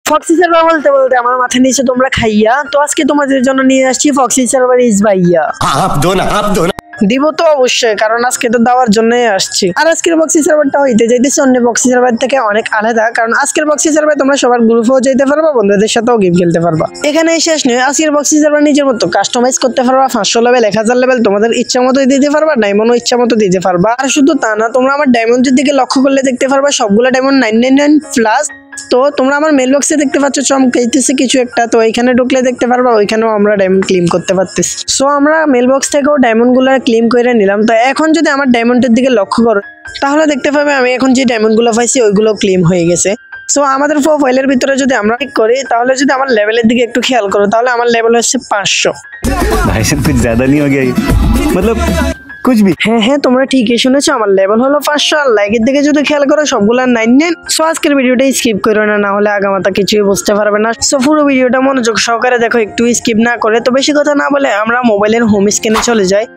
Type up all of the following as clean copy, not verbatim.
Foxy server বলতে বলতে আমার মাথায় নিচে তোমরা খাইয়া, তো আজকে তোমাদের জন্য নিয়ে আসছি ফক্সি সার্ভার ইজ ভাইয়া। आप दो ना দিব তো অবশ্যই, কারণ আজকে তো দেওয়ার জন্যই আসছি। আর আজকের বক্সি সার্ভারটা হইতে যাইতেছে অন্য বক্সি সার্ভার থেকে অনেক আলাদা, কারণ আজকের বক্সি সার্ভার তোমরা সবার গ্রুপেও যেতে পারবা, বন্ধুদের সাথেও গেম খেলতে পারবা। এখানে শেষ নয়, আজকের বক্সি সার্ভার নিজের মতো কাস্টমাইজ করতে পারবা। 500 লেভেল 1000 লেভেল তোমাদের ইচ্ছা মতো দিতে পারবা, ডায়মন্ডও ইচ্ছা মতো দিতে পারবা। আর শুধু তা না, তোমরা আমার ডায়মন্ডের দিকে লক্ষ্য করলে দেখতে পারবা সবগুলো ডায়মন্ড 999 প্লাস। তো তোমরা আমার মেল বক্সে দেখতে পাচ্ছ চমকাইতেছে কিছু একটা, তো এখানে ঢুকলে দেখতে পারবা ওইখানেও আমরা ডায়মন্ড ক্লেম করতে পারতেছি। সো আমরা মেল বক্স থেকেও ডায়মন্ড গুলো ক্লেম করে নিলাম। তো এখন যদি আমার ডায়মন্ডের দিকে লক্ষ্য করো তাহলে দেখতে পাবে আমি এখন যে ডায়মন্ড গুলো পাইছি ওইগুলো ক্লেম হয়ে গেছে। সো আমাদের প্রোফাইলের ভিতরে যদি আমরা ক্লিক করি তাহলে যদি আমার লেভেলের দিকে একটু খেয়াল করো তাহলে আমার লেভেল হচ্ছে 500। भाई साहब कुछ ज्यादा नहीं हो गया ये? मतलब कुछ भी। হ্যাঁ তোমরা ঠিকই শুনেছো, আমার লেভেল হলো 500। আর লাইকের দিকে যদি খেয়াল করো সবগুলা 99। সো আজকের ভিডিওটা স্কিপ করো না, না হলে আগামাতা কিছুই বুঝতে পারবে না। সো পুরো ভিডিওটা মনোযোগ সহকারে দেখো, একটু স্কিপ না করে। তো বেশি কথা না বলে আমরা মোবাইলের হোম স্ক্রিনে চলে যাই।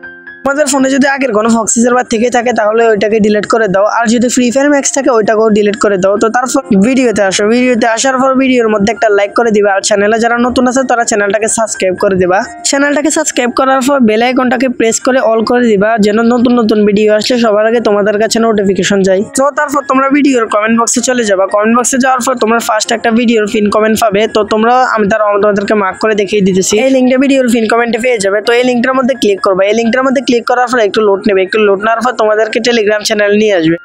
তোমাদের ফোনে যদি আগের কোনো ফক্সি সার্ভার থেকে থাকে তাহলে ওইটাকে ডিলিট করে দাও, আর যদি ফ্রি ফায়ার ম্যাক্স থাকে ওইটাকেও ডিলিট করে দাও। তো তারপর ভিডিওতে আসো, ভিডিওতে আসার পর ভিডিওর মধ্যে একটা লাইক করে দিবা, আর চ্যানেলে যারা নতুন আছে তারা চ্যানেলটাকে সাবস্ক্রাইব করে দিবা। চ্যানেলটাকে সাবস্ক্রাইব করার পর বেল আইকনটাকে প্রেস করে অল করে দিবা, যেন নতুন নতুন ভিডিও আসলে সবার আগে তোমাদের কাছে নোটিফিকেশন যায়। তো তারপর তোমরা ভিডিওর কমেন্ট বক্সে চলে যাবা। কমেন্ট বক্সে যাওয়ার পর তোমরা ফার্স্ট একটা ভিডিওর পিন কমেন্ট পাবে। তো তোমরা আমি তোমাদেরকে মার্ক করে দেখিয়ে দিতেছি, এই লিঙ্কটা ভিডিওর পিন কমেন্টে পেয়ে যাবে। তো এই লিঙ্কটার মধ্যে ক্লিক করবা। এই লিঙ্কটার মধ্যে ক্লিক করার পর একটু লোড নেবে, একটু লোড নেওয়ার পর তোমাদেরকে টেলিগ্রাম চ্যানেল নিয়ে আসবে।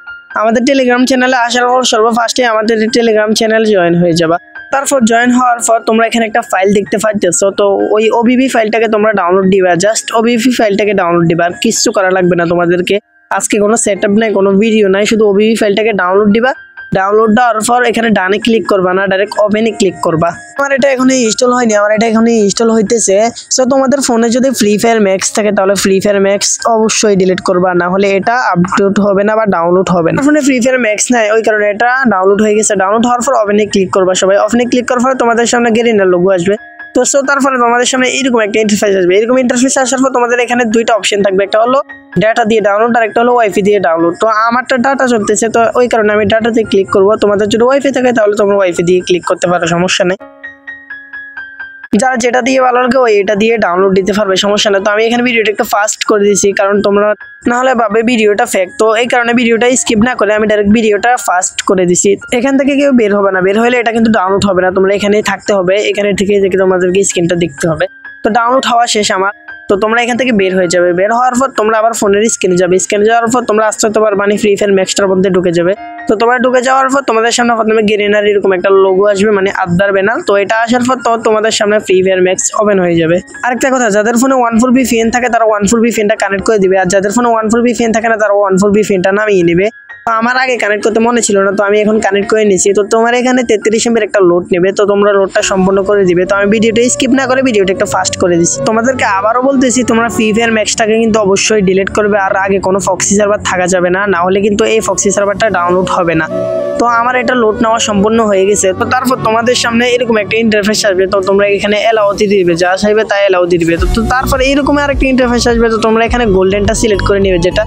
আমাদের টেলিগ্রাম চ্যানেলে আসার পর সর্বফার্স্টে আমাদের টেলিগ্রাম চ্যানেল জয়েন হয়ে যাবা। তারপর জয়েন হওয়ার পর তোমরা এখানে একটা ফাইল দেখতে পাচ্ছো, তো ওই ওবিবি ফাইলটাকে তোমরা ডাউনলোড দিবা। জাস্ট ওবিবি ফাইলটাকে ডাউনলোড দিবা, আর কিছু করা লাগবে না তোমাদেরকে। আজকে কোনো সেটআপ নাই, কোনো ভিডিও নাই, শুধু ওবিবি ফাইলটাকে ডাউনলোড দিবা। ডাউনলোড দেওয়ার পর এখানে ডানে ক্লিক করবা না, ডাইরেক্ট ওপেনে ক্লিক করবা। আমার এটা এখনো ইনস্টল হয়নি, আমার এটা এখনো ইনস্টল হইতেছে। সো তোমাদের ফোনে যদি ফ্রি ফায়ার ম্যাক্স থাকে তাহলে ফ্রি ফায়ার ম্যাক্স অবশ্যই ডিলিট করবা, না হলে এটা আপডেট হবে না বা ডাউনলোড হবে না। ফোনে ফ্রি ফায়ার ম্যাক্স নাই, ওই কারণে এটা ডাউনলোড হয়ে গেছে। ডাউনলোড হওয়ার পর ওপেনে ক্লিক করবা সবাই। ওপেনে ক্লিক করার পর তোমাদের সামনে গেরিনার লোগো আসবে। তো সো তারপরে তোমাদের সামনে এরকম একটা ইন্টারফেস আসবে। এরকম ইন্টারফেস আসার পর তোমাদের এখানে দুইটা অপশন থাকবে, একটা হলো ডাটা দিয়ে ডাউনলোড আর একটা হলো ওয়াইফাই দিয়ে ডাউনলোড। তো আমারটা ডাটা চলতেছে, তো ওই কারণে আমি ডাটাতে ক্লিক করবো। তোমাদের যদি ওয়াইফাই থাকে তাহলে তোমরা ওয়াইফাই দিয়ে ক্লিক করতে পারো, সমস্যা নেই। যারা যেটা দিয়ে ভালো লাগে ওই এটা দিয়ে ডাউনলোড দিতে পারবে, সমস্যা নেই। তো আমি এখানে ভিডিওটা একটু ফাস্ট করে দিয়েছি, কারণ তোমরা না হলে ভাবে ভিডিওটা ফেক। তো এই কারণে ভিডিওটা স্কিপ না করে আমি ডাইরেক্ট ভিডিওটা ফাস্ট করে দিছি। এখান থেকে কেউ বের হবে না, বের হলে এটা কিন্তু ডাউনলোড হবে না, তোমরা এখানেই থাকতে হবে। এখানে থেকে দেখে তোমাদেরকে স্ক্রিনটা দেখতে হবে। তো ডাউনলোড হওয়া শেষ আমার। তো তোমরা এখান থেকে বের হয়ে যাবে। বের হওয়ার পর তোমরা আবার ফোনের স্ক্রিনে যাবে। স্ক্রিনে যাওয়ার পর তোমরা আস্তে আস্তে পারবা ফ্রি ফায়ার ম্যাক্সটার মধ্যে ঢুকে যাবে। তো তোমরা ঢুকে যাওয়ার পর তোমাদের সামনে প্রথমে গেরিনার এরকম একটা লোগো আসবে, মানে আদার ব্যানার। তো এটা আসার পর তো তোমাদের সামনে ফ্রি ফায়ার ম্যাক্স ওপেন হয়ে যাবে। আরেকটা কথা, যাদের ফোনে 14 VPN থাকে তারা 14 VPNটা কানেক্ট করে দিবে, আর যাদের ফোনে 14 VPN থাকে না তারা 14 VPNটা নামিয়ে নেবে। আমার আগে কানেক্ট করতে মনে ছিল না, তো আমি এখন কানেক্ট করে নিয়েছি। তো তোমার এখানে 33 MB একটা লোড নেবে, তো তোমরা লোডটা সম্পূর্ণ করে দিবে। তো আমি ভিডিওটা স্কিপ না করে ভিডিওটা একটু ফাস্ট করে দিচ্ছি। তোমাদেরকে আবারও বলতেছি, তোমরা ফ্রি ফায়ার ম্যাক্সটাকে কিন্তু অবশ্যই ডিলিট করবে, আর আগে কোনো ফক্সি সার্ভার থাকা যাবে না, না হলে কিন্তু এই ফক্সি সার্ভারটা ডাউনলোড হবে না। তো আমার এটা লোড নেওয়া সম্পূর্ণ হয়ে গেছে। তো তারপর তোমাদের সামনে এরকম একটা ইন্টারফেস আসবে, তো তোমরা এখানে অ্যালাউ দিয়ে দিবে, যা চাইবে তাই অ্যালাউ দিয়ে দিবে। তো তারপরে এরকম আরেকটা ইন্টারফেস আসবে, তো তোমরা এখানে গোল্ডেনটা সিলেক্ট করে নিবে, যেটা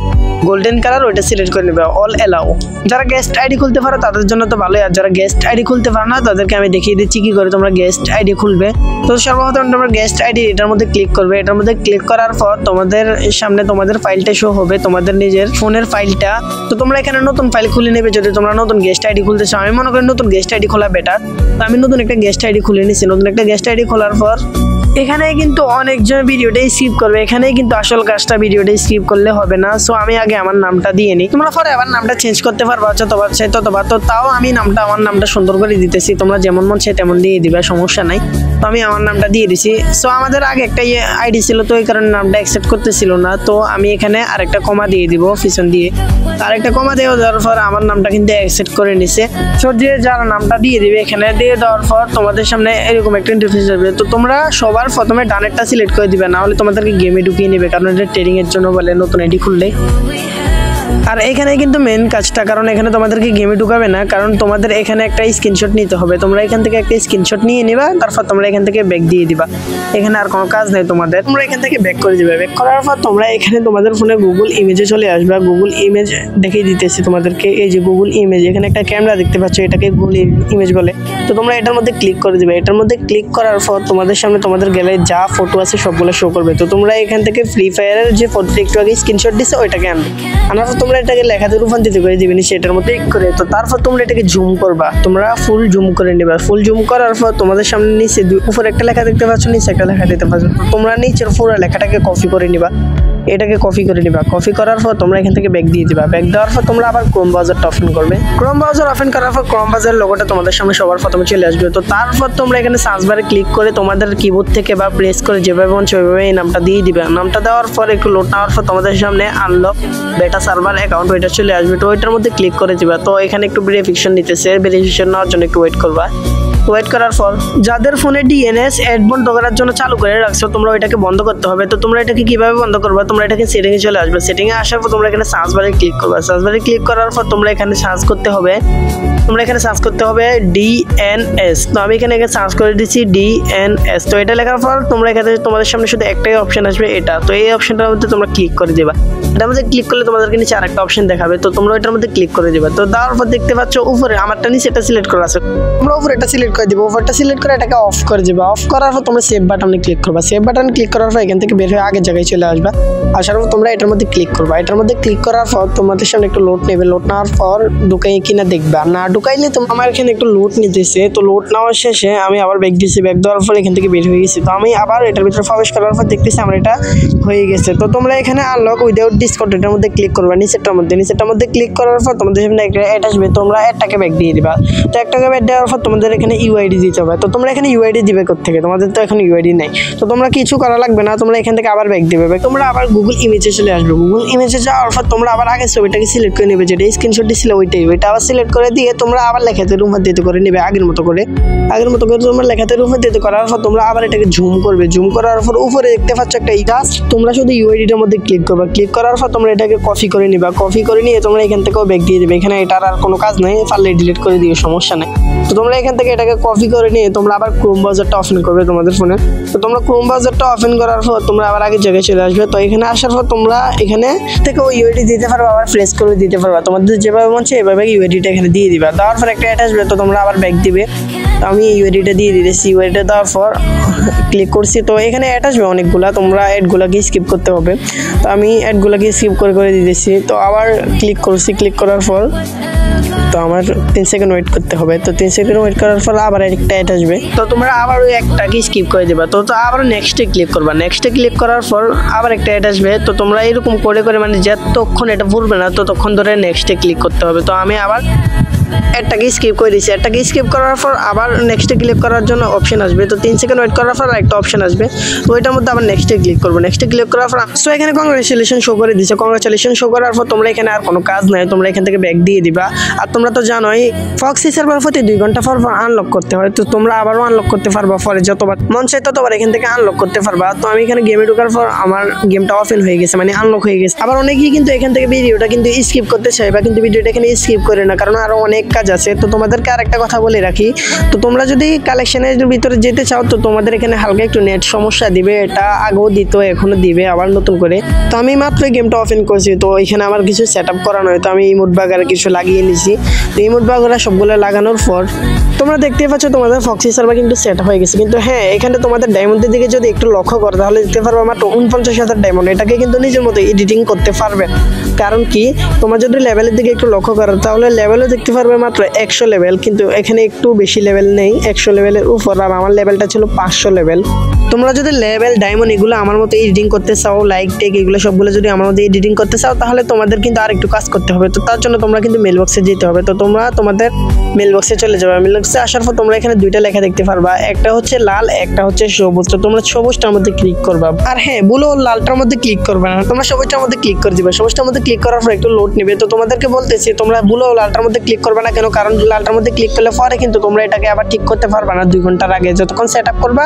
গোল্ডেন কালার ওইটা সিলেক্ট করে নেবে, অল অ্যালাউ। যারা গেস্ট আইডি খুলতে পারো তাদের জন্য তো ভালোই, আর যারা গেস্ট আইডি খুলতে পারো না তাদেরকে আমি দেখিয়ে দিচ্ছি কি করে তোমরা গেস্ট আইডি খুলবে। তো সর্বপ্রথম তোমরা গেস্ট আইডি এটার মধ্যে ক্লিক করবে। এটার মধ্যে ক্লিক করার পর তোমাদের সামনে তোমাদের ফাইলটা শো হবে, তোমাদের নিজের ফোনের ফাইলটা। তো তোমরা এখানে নতুন ফাইল খুলে নেবে যদি তোমরা নতুন গেস্ট আইডি খুলতে চাও। আমি মনে করি নতুন গেস্ট আইডি খোলা বেটার, তো আমি নতুন একটা গেস্ট আইডি খুলে নিচ্ছি। নতুন একটা গেস্ট আইডি খোলার পর এখানে কিন্তু অনেকজন ভিডিওটা স্কিপ করবে, এখানে কিন্তু আসল কাজটা ভিডিওটা স্কিপ করলে হবে না। সো আমি আগে আমার নামটা দিয়ে নিই, তোমরা পরে আবার নামটা চেঞ্জ করতে পারবা যতবার চাই ততবার। তো তাও আমি আমার নামটা সুন্দর করে দিতেছি, তোমরা যেমন মন চাই তেমন দিয়ে দিবা, সমস্যা নাই। তো আমি আমার নামটা দিয়ে দিছি। সো আমাদের আগে একটা আইডি ছিল, তো এই কারণে নামটা অ্যাকসেপ্ট করতেছিল না। তো আমি এখানে আরেকটা কমা দিয়ে দিব পিছন দিয়ে, আরেকটা কমা দিয়ে দেওয়ার পর আমার নামটা কিন্তু অ্যাকসেপ্ট করে নিছে। সো যে যারা নামটা দিয়ে দিবে এখানে দিয়ে দেওয়ার পর তোমাদের সামনে এরকম একটা ইন্টারফেস আসবে। তো তোমরা সবার প্রথমে ডানেরটা সিলেক্ট করে দিবে, না হলে তোমাদেরকে গেমে ঢুকিয়ে নেবে, কারণ এটা ট্রেডিং এর জন্য বলে নতুন আইডি খুললে। আর এখানে কিন্তু মেন কাজটা, কারণ এখানে তোমাদেরকে গেমে ঢুকাবে না, কারণ তোমাদের এখানে একটা স্ক্রিনশট নিতে হবে। তোমরা এখান থেকে একটা স্ক্রিনশট নিয়ে নিবা, তারপর তোমরা এখান থেকে ব্যাক দিয়ে দিবা। এখানে আর কোনো কাজ নেই তোমাদের, তোমরা এখান থেকে ব্যাক করে দিবে। ব্যাক করার পর তোমরা এখানে তোমাদের ফোনে গুগল ইমেজে চলে আসবে। গুগল ইমেজ দেখিয়ে দিতেছি তোমাদেরকে, এই যে গুগল ইমেজ, এখানে একটা ক্যামেরা দেখতে পাচ্ছ, এটাকে গুগল ইমেজ বলে। তো তোমরা এটার মধ্যে ক্লিক করে দিবে। এটার মধ্যে ক্লিক করার পর তোমাদের সামনে তোমাদের গ্যালারি যা ফটো আছে সবগুলো শো করবে। তো তোমরা এখান থেকে ফ্রি ফায়ারের যে ফটোটা একটু আগে স্ক্রিনশট দিছে ওইটাকে আনবে। আনার পর তোমরা এটাকে লেখাতে রূপান্তরিত করে দিবে সেটার মধ্যে ক্লিক করে। তো তারপর তোমরা এটাকে জুম করবা, তোমরা ফুল জুম করে নিবা। ফুল জুম করার পর তোমাদের সামনে নিচে উপরে একটা লেখা দেখতে পাচ্ছ, নিচে একটা লেখা দেখতে পাচ্ছ। তোমরা নিচের পুরো লেখাটাকে কপি করে নিবা, এটাকে কপি করে নিবা। কপি করার পর তোমরা এখান থেকে ব্যাক দিয়ে দিবা। ব্যাক দেওয়ার পর তোমরা আবার ক্রোম ব্রাউজারটা ওপেন করবে। ক্রোম ব্রাউজার ওপেন করার পর ক্রোম ব্রাউজার লোগোটা তোমাদের সামনে সবার প্রথমে চলে আসবে। তো তারপর তোমরা এখানে সার্চ বারে ক্লিক করে তোমাদের কিবোর্ড থেকে বা প্রেস করে যেভাবে মন সেভাবে এই নামটা দিয়ে দিবে। নামটা দেওয়ার পর একটু লোড নেওয়ার পর তোমাদের সামনে আনলক বেটা সার্ভার অ্যাকাউন্ট ওইটা চলে আসবে। তো ওইটার মধ্যে ক্লিক করে দিবা। তো এখানে একটু ভেরিফিকেশন নিতেছে, ভেরিফিকেশন নেওয়ার জন্য একটু ওয়েট করবা। ওয়েট করার পর যাদের ফোনে ডিএনএস অ্যাড বন্ধ করার জন্য চালু করে রাখছো, তোমরা ওইটাকে বন্ধ করতে হবে। তো তোমরা এটাকে কিভাবে বন্ধ করবে, তোমরা এটাকে সেটিংয়ে চলে আসবে। সেটিংয়ে আসার পর তোমরা এখানে সার্চ বারে ক্লিক করবে। সার্চ বারে ক্লিক করার পর তোমরা এখানে সার্চ করতে হবে, ডিএনএস। তো আমি এখানে সার্চ করে দিচ্ছি ডিএনএস। তো এটা লেখার পর তোমরা এখানে তোমাদের সামনে শুধু একটাই অপশন আসবে, এটা। তো এই অপশনটার মধ্যে তোমরা ক্লিক করে দিবা। এটার মধ্যে ক্লিক করলে তোমাদেরকে নিচে আরেকটা অপশন দেখাবে। তো তোমরা এটার মধ্যে ক্লিক করে দিবা। তো দেওয়ার পর দেখতে পাচ্ছ উপরে আমারটা নিচে এটা সিলেক্ট করা আছে, তোমরা উপরে এটা সিলেক্ট করে দিবা। উপরটা সিলেক্ট করে এটাকে অফ করে দিবা। অফ করার পর তোমরা সেভ বাটনে ক্লিক করবা। সেভ বাটনে ক্লিক করার পর এখান থেকে বের হয়ে আগের জায়গায় চলে আসবা। আসার পর তোমরা এটার মধ্যে ক্লিক করবা। এটার মধ্যে ক্লিক করার পর তোমাদের সামনে একটু লোড নেবে। লোড নেওয়ার পর ঢুকাই কিনা দেখবা, না ঢুকাইলে তোমরা আমার এখানে একটু লোড নিতেছে। তো লোড নেওয়ার শেষে আমি আবার ব্যাক দিয়েছি। ব্যাক দেওয়ার পর এখান থেকে বের হয়ে গেছি। তো আমি আবার এটার ভিতরে প্রবেশ করার পর দেখতেছি আমার এটা হয়ে গেছে। তো তোমরা এখানে আনলক উইদাউট ডিসকর্ড এটার মধ্যে ক্লিক করবা, নিচেরটার মধ্যে ক্লিক করার পর তোমাদের সামনে একটা অ্যাড আসবে। তোমরা অ্যাডটাকে ব্যাক দিয়ে দিবা। তো একটাকে ব্যাক দেওয়ার পর তোমাদের এখানে ইউআইডি দিতে হবে। তো তোমরা এখানে ইউআইডি দিবে কোত্থেকে, তোমাদের তো এখন ইউআইডি নাই। তো তোমরা কিছু করা লাগবে না, তোমরা এখান থেকে আবার ব্যাক দিবে। তোমরা আবার গুগল ইমেজে চলে আসবে। গুগল ইমেজে যাওয়ার পর তোমরা আবার আগের ছবিটাকে সিলেক্ট করে নেবে, যেটা স্ক্রিনশট দিয়েছিলে ওইটা আবার সিলেক্ট করে দিয়ে তোমরা আবার লেখাতে রূপান্তরিত করে নেবে আগের মতো করে তোমরা লেখাতে রূপান্তরিত করার পর তোমরা আবার এটাকে জুম করবে। জুম করার পর উপরে দেখতে পাচ্ছ একটা জাস্ট তোমরা শুধু ইউআইডিটার মধ্যে ক্লিক করবে। ক্লিক করার পর তোমরা এটাকে কপি করে নিবা। কপি করে নিয়ে তোমরা এখান থেকেও ব্যাক দিয়ে দেবে। এখানে এটার আর কোনো কাজ নেই, পারলে ডিলিট করে দিও, সমস্যা নেই। তো তোমরা এখান থেকে এটাকে কপি করে নিয়ে তোমরা আবার ক্রোম ব্রাউজারটা ওপেন করবে তোমাদের ফোনে। তো তোমরা ক্রোম ব্রাউজারটা ওপেন করার পর তোমরা আবার আগের জায়গায় চলে আসবে। তো এখানে আসার পর তোমরা এখানে থেকে ওই ইউআইডি দিতে পারবা, আবার প্রেস করে দিতে পারবা। তোমাদের যেভাবে মন চায় এভাবে ইউআইডিটা এখানে দিয়ে দিবা। দেওয়ার পর একটা অ্যাড আসবে। তো তোমরা আবার ব্যাক দিবে। তো আমি ইউআইডিটা দিয়ে দিতেছি। ইউআইডিটা দেওয়ার পর ক্লিক করছি। তো এখানে অ্যাড আসবে অনেকগুলা, তোমরা অ্যাডগুলোকে স্কিপ করতে হবে। তো আমি অ্যাডগুলোকে স্কিপ করে দিতেছি। তো আবার ক্লিক করছি। ক্লিক করার পর তো আমার 3 সেকেন্ড ওয়েট করতে হবে। তো 3 সেকেন্ড ওয়েট করার পর আবার একটা অ্যাড আসবে। তো তোমরা আবার ওই একটাকে স্কিপ করে দেবা। তো আবার নেক্সটে ক্লিক করবা। নেক্সটে ক্লিক করার পর আবার একটা অ্যাড আসবে। তো তোমরা এরকম করে মানে যতক্ষণ এটা ভুলবে না ততক্ষণ ধরে নেক্সটে ক্লিক করতে হবে। তো আমি আবার একটাকে স্কিপ করে দিয়েছি। একটাকে স্কিপ করার পর আবার নেক্সটে ক্লিক করার জন্য অপশন আসবে। তো 3 সেকেন্ড ওয়েট করার পর একটা অপশন আসবে। তো ওইটার মধ্যে আবার নেক্সটে ক্লিক করবো। নেক্সটে ক্লিক করার পর সো এখানে কংগ্রেচুলেশন শো করে দিচ্ছে। কংগ্রেচুলেশন শো করার পর তোমরা এখানে আর কোনো কাজ নাই, তোমরা এখান থেকে ব্যাক দিয়ে দিবা। আর তোমরা তো জানোই ফক্সি সার্ভার প্রতি 2 ঘন্টা পর আনলক করতে হয়। তো তোমরা আবারও আনলক করতে পারবা, পরে যতবার মন চাই ততবার এখান থেকে আনলক করতে পারবা। তো আমি এখানে গেমে ঢোকার পর আমার গেমটা ওপেন হয়ে গেছে, মানে আনলক হয়ে গেছে। আবার অনেকেই কিন্তু এখান থেকে ভিডিওটা কিন্তু স্কিপ করতে চাই, বা কিন্তু ভিডিওটা এখানে স্কিপ করে না, কারণ আরো অনেক কাজ আছে। তো তোমাদেরকে আর একটা কথা বলে রাখি, তো তোমরা যদি কালেকশনের ভিতরে যেতে চাও তো তোমাদের এখানে হালকা একটু নেট সমস্যা দিবে। এটা আগেও দিত, এখনো দিবে আবার নতুন করে। তো আমি মাত্র গেমটা ওপেন করছি। তো এখানে আমার কিছু সেট আপ করা নয়, তো আমি ইমোট বাগার কিছু লাগিয়ে নিয়েছি। তো ইমোট বাগারা সবগুলো লাগানোর পর তোমরা দেখতে পাচ্ছ তোমাদের ফক্সি সার্ভার কিন্তু সেট হয়ে গেছে। কিন্তু হ্যাঁ, এখানে তোমাদের ডায়মন্ডের দিকে যদি একটু লক্ষ্য করো তাহলে দেখতে পারবে মাত্র 49,000 ডায়মন্ড। এটাকে কিন্তু নিজের মতো এডিটিং করতে পারবে। কারণ কি, তোমার যদি লেভেলের দিকে একটু লক্ষ্য করো তাহলে লেভেলও দেখতে পারবে মাত্র 100 লেভেল, কিন্তু এখানে একটু বেশি লেভেল নেই, 100 লেভেলের উপর। আর আমার লেভেলটা ছিল 500 লেভেল। তোমরা যদি লেভেল ডায়মন্ড এগুলো আমার মতো এডিটিং করতে চাও, লাইক টেক এগুলো সবগুলো যদি আমার মতো এডিটিং করতে চাও তাহলে তোমাদের কিন্তু আর একটু কাজ করতে হবে। তো তার জন্য তোমরা কিন্তু মেল বক্সে যেতে হবে। তো তোমরা তোমাদের মেল বক্সে চলে যাবে। মেল বক্সে আসার পর তোমরা এখানে দুইটা লেখা দেখতে পারবা, একটা হচ্ছে লাল, একটা হচ্ছে সবুজ। তো তোমরা সবুজটার মধ্যে ক্লিক করবা। আর হ্যাঁ, ব্লু ও লালটার মধ্যে ক্লিক করবে না, তোমরা সবুজটার মধ্যে ক্লিক করে দিবে। সবুজটার মধ্যে ক্লিক করার পর একটু লোড নেবে। তো তোমাদেরকে বলতেছি তোমরা ব্লু ও লালটার মধ্যে ক্লিক করবে না কেন, কারণ লালটার মধ্যে ক্লিক করলে পরে কিন্তু তোমরা এটাকে আবার ঠিক করতে পারবা না 2 ঘন্টার আগে। যতক্ষণ সেট আপ করবা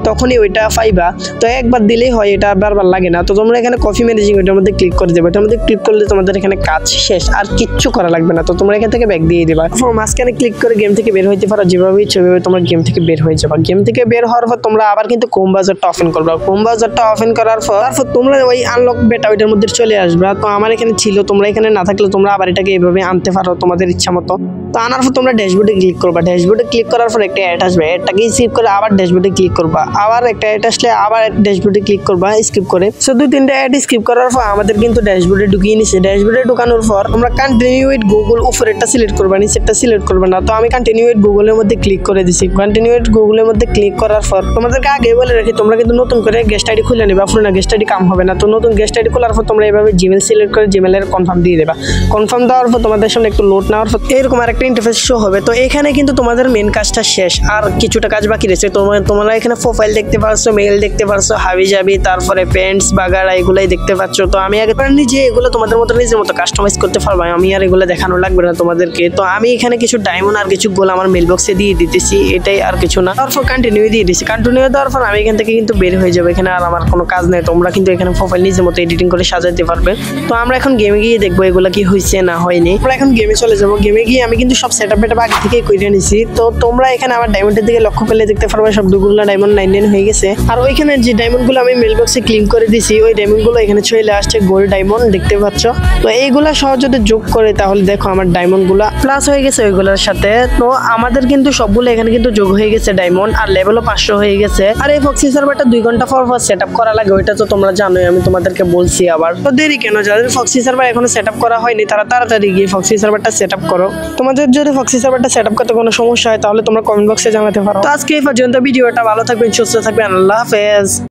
তখনই ওইটা পাইবা। তো একবার দিলেই হয়, এটা বারবার লাগে না। তো তোমরা এখানে কফি ম্যানেজিং ওইটার মধ্যে ক্লিক করে দেবে। এটার মধ্যে ক্লিক করলে তোমাদের এখানে কাজ শেষ, আর কিচ্ছু করা লাগবে না। তো তোমরা এখান থেকে ব্যাক দিয়ে দিবা। মাঝখানে ক্লিক করে গেম থেকে বের হইতে পারো, যেভাবে ইচ্ছে ওইভাবে তোমরা গেম থেকে বের হয়ে যাবা। গেম থেকে বের হওয়ার পর তোমরা আবার কিন্তু ক্রোম ব্রাউজারটা ওপেন করবা। ক্রোম ব্রাউজারটা ওপেন করার পর তারপর তোমরা ওই আনলক বেটা ওইটার মধ্যে চলে আসবা। তো আমার এখানে ছিল, তোমরা এখানে না থাকলে তোমরা আবার এটাকে এইভাবে আনতে পারো তোমাদের ইচ্ছা মতো। তো আনার পর তোমরা ড্যাশবোর্ডে ক্লিক করবা। ড্যাশবোর্ডে ক্লিক করার পর একটা অ্যাড আসবে, অ্যাডটাকে স্কিপ করে আবার ড্যাশবোর্ডে ক্লিক করবা। আবার একটা অ্যাড আসলে আবার ড্যাশবোর্ডে ক্লিক করবা স্কিপ করে। সো 2-3টা অ্যাড স্কিপ করার পর আমাদের কিন্তু ড্যাশবোর্ডে ঢুকিয়ে নিছে। ড্যাশবোর্ডে ঢুকানোর পর তোমরা কন্টিনিউ উইথ গুগল উপরেরটা সিলেক্ট করবা, নিচেরটা সিলেক্ট করবে না। তো আমি কন্টিনিউ উইথ গুগলের মধ্যে ক্লিক করে দিছি। কন্টিনিউ উইথ গুগলের মধ্যে ক্লিক করার পর তোমাদেরকে আগে বলে রাখি, তোমরা কিন্তু নতুন করে গেস্ট আইডি খুলে নেবা, পুরোনো গেস্ট আইডি কাম হবে না। তো নতুন গেস্ট আইডি খোলার পর তোমরা এইভাবে জিমেল সিলেক্ট করে জিমেলের কনফার্ম দিয়ে দেবা। কনফার্ম দেওয়ার পর তোমাদের সামনে একটু লোড নেওয়ার পর এরকম আরেকটা ইন্টারফেস শো হবে। তো এখানে কিন্তু তোমাদের মেন কাজটা শেষ, আর কিছুটা কাজ বাকি রয়েছে। তোমরা এখানে প্রোফাইল দেখতে পারছো, মেইল দেখতে পারছো, হাবি জাবি, তারপরে পেন্টস বাগারা এগুলাই দেখতে পাচ্ছ। তো আমি আগে নিজে এগুলো তোমাদের মতো নিজের মতো কাস্টমাইজ করতে পারবো, আমি আর এগুলো দেখানো লাগবে না তোমাদেরকে। তো আমি এখানে কিছু ডায়মন্ড আর কিছু গোল আমার মেল বক্সে দিয়ে দিতেছি, এটাই আর কিছু না। তারপর কন্টিনিউ দিয়ে দিচ্ছি। কন্টিনিউ দেওয়ার পর আমি এখান থেকে কিন্তু বের হয়ে যাবো। এখানে আর আমার কোনো কাজ নেই, তোমরা কিন্তু এখানে প্রোফাইল নিজের মতো এডিটিং করে সাজাতে পারবে। তো আমরা এখন গেমে গিয়ে দেখবো এগুলো কি হয়েছে না হয়নি। আমরা এখন গেমে চলে যাবো। গেমে গিয়ে আমি কিন্তু সব সেট আপ আগে থেকেই করে নিছি। তো তোমরা এখানে আমার ডায়মন্ডের দিকে লক্ষ্য করলে দেখতে পারবে সবগুলো ডায়মন্ড 99 হয়ে গেছে। আর ওইখানে যে ডায়মন্ডগুলো আমি মেল বক্সে ক্লিক করে দিছি, ওই ডায়মন্ডগুলো এখানে চলে আসছে গোল্ড ডায়মন্ড, দেখতে পাচ্ছ। তো এইগুলা সহ যদি যোগ করে তাহলে দেখো আমার ডায়মন্ডগুলো প্লাস হয়ে গেছে ওইগুলোর সাথে। তো আমাদের কিন্তু সবগুলো এখানে কিন্তু যোগ হয়ে গেছে ডায়মন্ড, আর লেভেলও 500 হয়ে গেছে। আর এই ফক্সি সার্ভারটা 2 ঘন্টা পর সেট আপ করা লাগে, ওইটা তো তোমরা জানোই, আমি তোমাদেরকে বলছি। আবার তো দেরি কেন, যাদের ফক্সি সার্ভার এখনো সেট আপ করা হয়নি তারা তাড়াতাড়ি গিয়ে ফক্সি সার্ভারটা সেট আপ করো। তোমাদের যদি ফক্সি সার্ভারটা সেট আপ করতে কোনো সমস্যা হয় তাহলে তোমরা কমেন্ট বক্সে জানাতে পারো। তো আজকে এই পর্যন্ত, ভিডিওটা ভালো থাকবেন, সুস্থ থাকবেন, আল্লাহ হাফেজ।